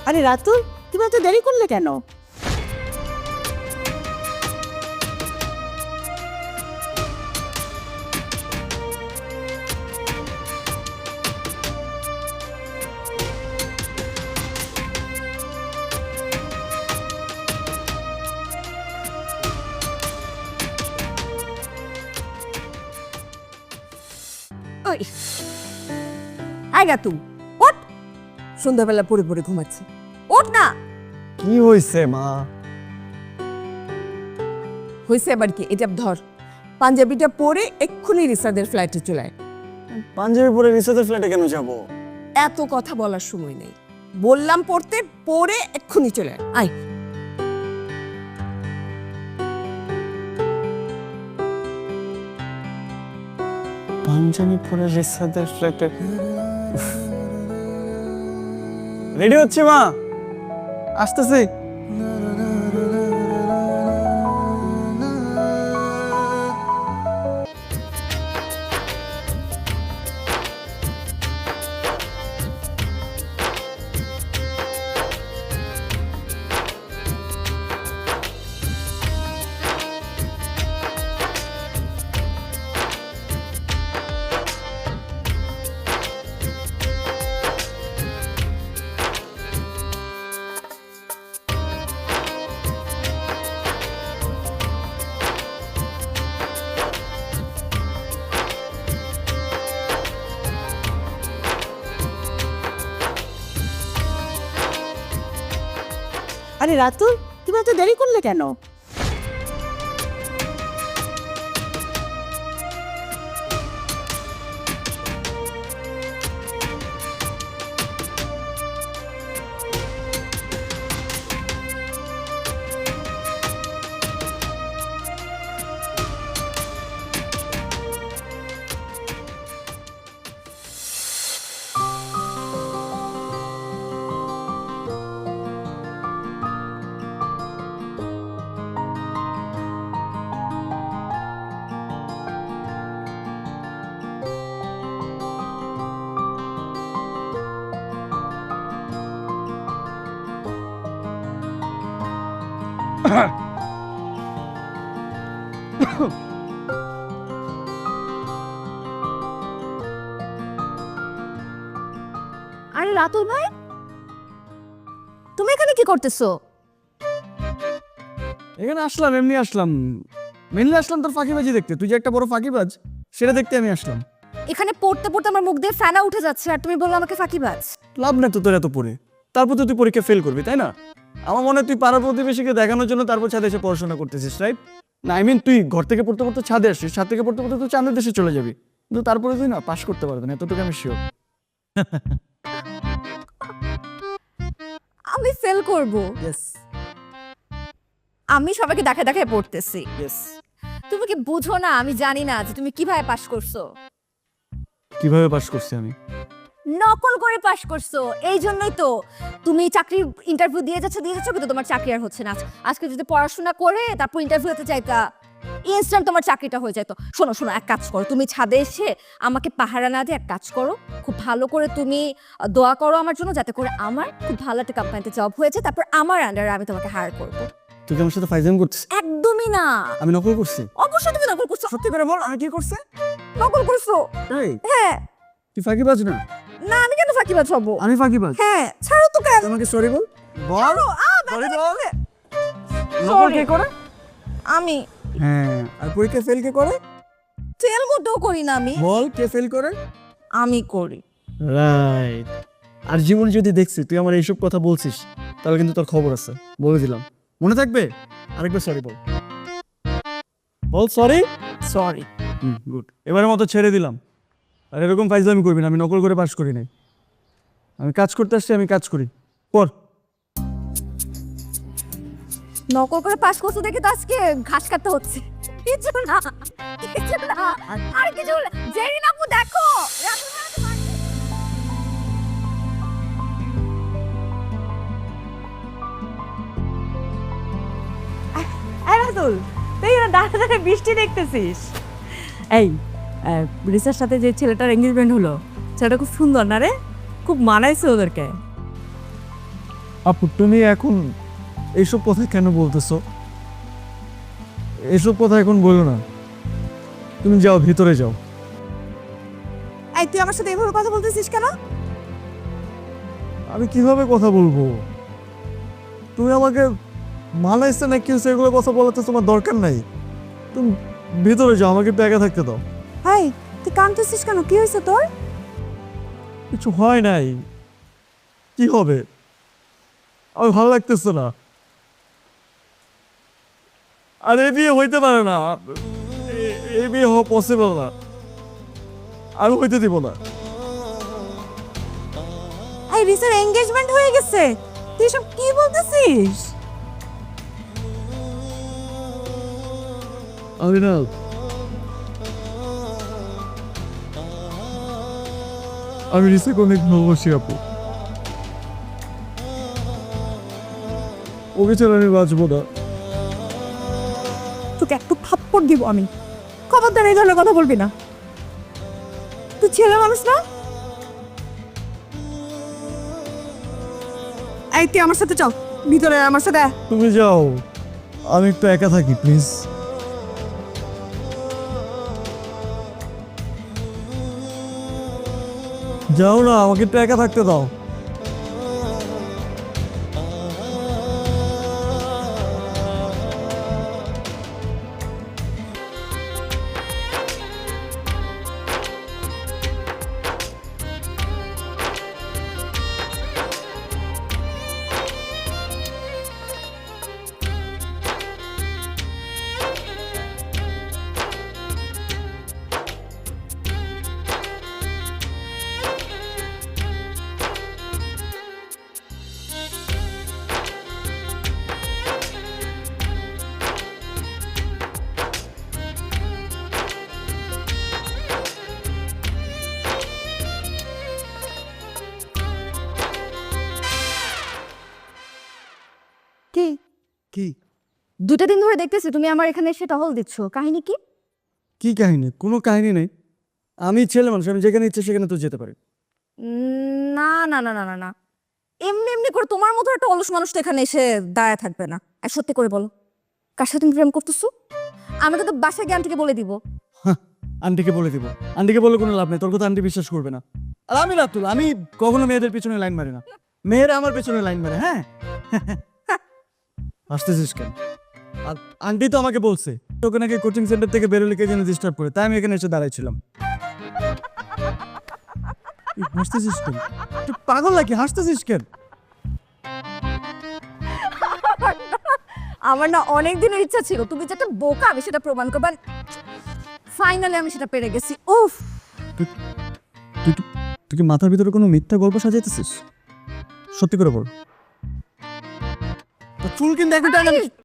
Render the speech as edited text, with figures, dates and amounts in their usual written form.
আরে রাতুল, তুমি এত দেরি করলে কেন? ওই আয় গা তুই ওঠ, সন্ধ্যাবেলা পড়ে পড়ে ঘুমাচ্ছি, ওঠ না। কি হইছে মা? হয়েছে আবার কি? এটা ধর, পাঞ্জাবিটা পরে এক্ষুনি রিসাদের ফ্লাইটে চলে আয়। পাঞ্জাবি পরে রিসাদের ফ্ল্যাটে কেন যাব? এত কথা বলার সময় নেই, বললাম পড়তে, পরে এক্ষুনি চলে আয়। আয় পাঞ্জাবি পরে রিসাদের ফ্ল্যাটে রেডি হচ্ছে মা, আসতেছি। আরে রাতুল, তুমি এত দেরি করলে কেন? আরে রাতুল ভাই, তুমি এখানে কি করতেছো? এখানে আসলাম, এমনি আসলাম, মেনলি আসলাম তোর ফাঁকিবাজি দেখতে। তুই যে একটা বড় ফাঁকিবাজ, সেটা দেখতে আমি আসলাম। এখানে পড়তে পড়তে আমার মুখ দিয়ে ফেনা উঠে যাচ্ছে আর তুমি বললো আমাকে ফাঁকিবাজ। লাভ না তো তোর এত পড়ে, তারপর তো তুই পরীক্ষা ফেল করবি, তাই না? আমার মনে হয় তুই পাড়া প্রতিবেশীকে দেখানোর জন্য তারপর ছাদে এসে পড়াশোনা করতেছিস, রাইট? না, আই মিন তুই ঘর থেকে পড়তে পড়তে ছাদে আসিস, ছাদ থেকে পড়তে পড়তে তুই চাঁদের দেশে চলে যাবি, কিন্তু তারপরে তুই না পাস করতে পারবি না, এতটুকু আমি শিওর। আমি ফেল করব? ইয়েস আমি সবাইকে দেখায় দেখায় পড়তেছি। ইয়েস। তুমি কি বুঝো না আমি জানি না যে তুমি কিভাবে পাশ করছো? কিভাবে পাস করছি আমি? নকল করে পাশ করছো। এই জন্যই তো তুমি চাকরির ইন্টারভিউ দিয়ে যাচ্ছ কিন্তু তোমার চাকরি আর হচ্ছে না। আজকে যদি পড়াশোনা করে তারপর ইন্টারভিউ হতে চাইতা, ইনস্ট্যান্ট তোমার চাকরিটা হয়ে যেত। শোনো শোনো, এক কাজ করো, তুমি ছাদে এসে আমাকে পাহারা না দিয়ে এক কাজ করো, খুব ভালো করে তুমি দোয়া করো আমার জন্য, যাতে করে আমার খুব ভালো একটা কোম্পানিতে জব হয়েছে, তারপর আমার আন্ডারে আমি তোমাকে হায়ার করবো। তুই কি আমার সাথে ফাইজলামি করছিস? একদমই না। আমি নকল করছি? অবশ্যই তুমি নকল করছো। সত্যি করে বল, আমি কি করছি? নকল করছো? এই হ্যাঁ। তুই ফাঁকিবাজ না? না, আমি কেন ফাঁকিবাজ হবো? আমি ফাঁকিবাজ? হ্যাঁ, ছাড়ো তো কেন? আমাকে সরি বল। বল সরি বল। নকল Sorry. কে করে? আমি হ্যাঁ, আর পরীক্ষা ফেল কে করে? ফেল মোটেও করি না। আমি বল কে ফেল করে? আমি করি। রাইট। আর জীবন যদি দেখছি তুই আমার এইসব কথা বলছিস, তাহলে কিন্তু তোর খবর আছে, বলে দিলাম। মনে থাকবে? আরেকবার সরি বল। বল সরি। সরি। গুড, এবারের মতো ছেড়ে দিলাম। আর এরকম ফাইজলামি করবি না, আমি নকল করে পাস করি নাই। আমি কাজ করতে আসছি, আমি কাজ করি। পর। নকল করে পাস করছো দেখে তো আজকে ঘাস কাটতে হচ্ছে। কিছু না, কিছু না, আর কিছু না। জেরিন আপু দেখো, রাতুল ভাই আমাকে মারছে। এই রাতুল, তুই না দাঁড়া দাঁড়া বৃষ্টি দেখতেছিস? এই রিসার সাথে যে ছেলেটার এঙ্গেজমেন্ট হলো, ছেলেটা খুব সুন্দর না রে? খুব মানাইছে ওদেরকে। আপু তুমি এখন এইসব কথা কেন বলতেছো? এসব কথা এখন বলো না, তুমি যাও, ভিতরে যাও। এই তুই আমার সাথে এভাবে কথা বলতেছিস কেন? আমি কিভাবে কথা বলবো? তুমি আমাকে মানাইছে না কিছু, এগুলো কথা বলাতে তোমার দরকার নাই। তুমি ভিতরে যাও, আমাকে একটু একা থাকতে দাও। হাই, তুই কাঁদতেছিস কেন? কি হয়েছে তোর? কিছু হয় নাই, কি হবে? আমি ভালো লাগতেছে না। আর এ বিয়ে হইতে পারে না, এ বিয়ে হওয়া পসিবল না, আমি হইতে দিব না। এই রিসার এনগেজমেন্ট হয়ে গেছে, তুই সব কি বলতেছিস? আমি না, আমি রিসাকে অনেক ভালোবাসি আপু, ওকে ছাড়া আমি বাঁচবো না। তোকে একটু থাপ্পড় দিব আমি, খবরদার এই ধরনের কথা বলবি না। তুই ছেলে মানুষ না? এই তুই আমার সাথে চল, ভিতরে আয় আমার সাথে। তুমি যাও, আমি একটু একা থাকি প্লিজ। যাও না, আমাকে একটু একা থাকতে দাও। কি কি? 2টা দিন ধরে দেখতেছি তুমি আমার এখানে এসে টহল দিচ্ছ, কাহিনী কি? কি কাহিনী? কোনো কাহিনী নেই। আমি ছেলে মানুষ, আমি যেখানে ইচ্ছে সেখানে তো যেতে পারি। না না না না না না, এমনি এমনি করে তোমার মতো একটা অলস মানুষ তো এখানে এসে দাঁড়ায় থাকবে না। আর সত্যি করে বলো, কার সাথে তুমি প্রেম করতেছো? আমি তো বাসায় গিয়ে আন্টিকে বলে দিব। আন্টিকে বলে দিব? আন্টিকে বলে কোনো লাভ নেই, তোর কথা আন্টি বিশ্বাস করবে না। আর আমি রাতুল, আমি কখনো মেয়েদের পিছনে লাইন মারি না, মেয়েরা আমার পেছনে লাইন মারে। হ্যাঁ, আসতেছিস কেন? আর আন্টি তো আমাকে বলছে তোকে নাকি কোচিং সেন্টার থেকে বেরোলে কে যেন ডিস্টার্ব করে, তাই আমি এখানে এসে দাঁড়াইছিলাম। হাসতেছিস কেন? তুই পাগল নাকি? হাসতেছিস কেন? আমার না অনেক দিনের ইচ্ছা ছিল তুমি যেটা বোকা আমি সেটা প্রমাণ করবা। ফাইনালি আমি সেটা পেরে গেছি। উফ, তুই কি মাথার ভিতরে কোনো মিথ্যা গল্প সাজাইতেছিস? সত্যি করে বল। চুল কিন্তু এখন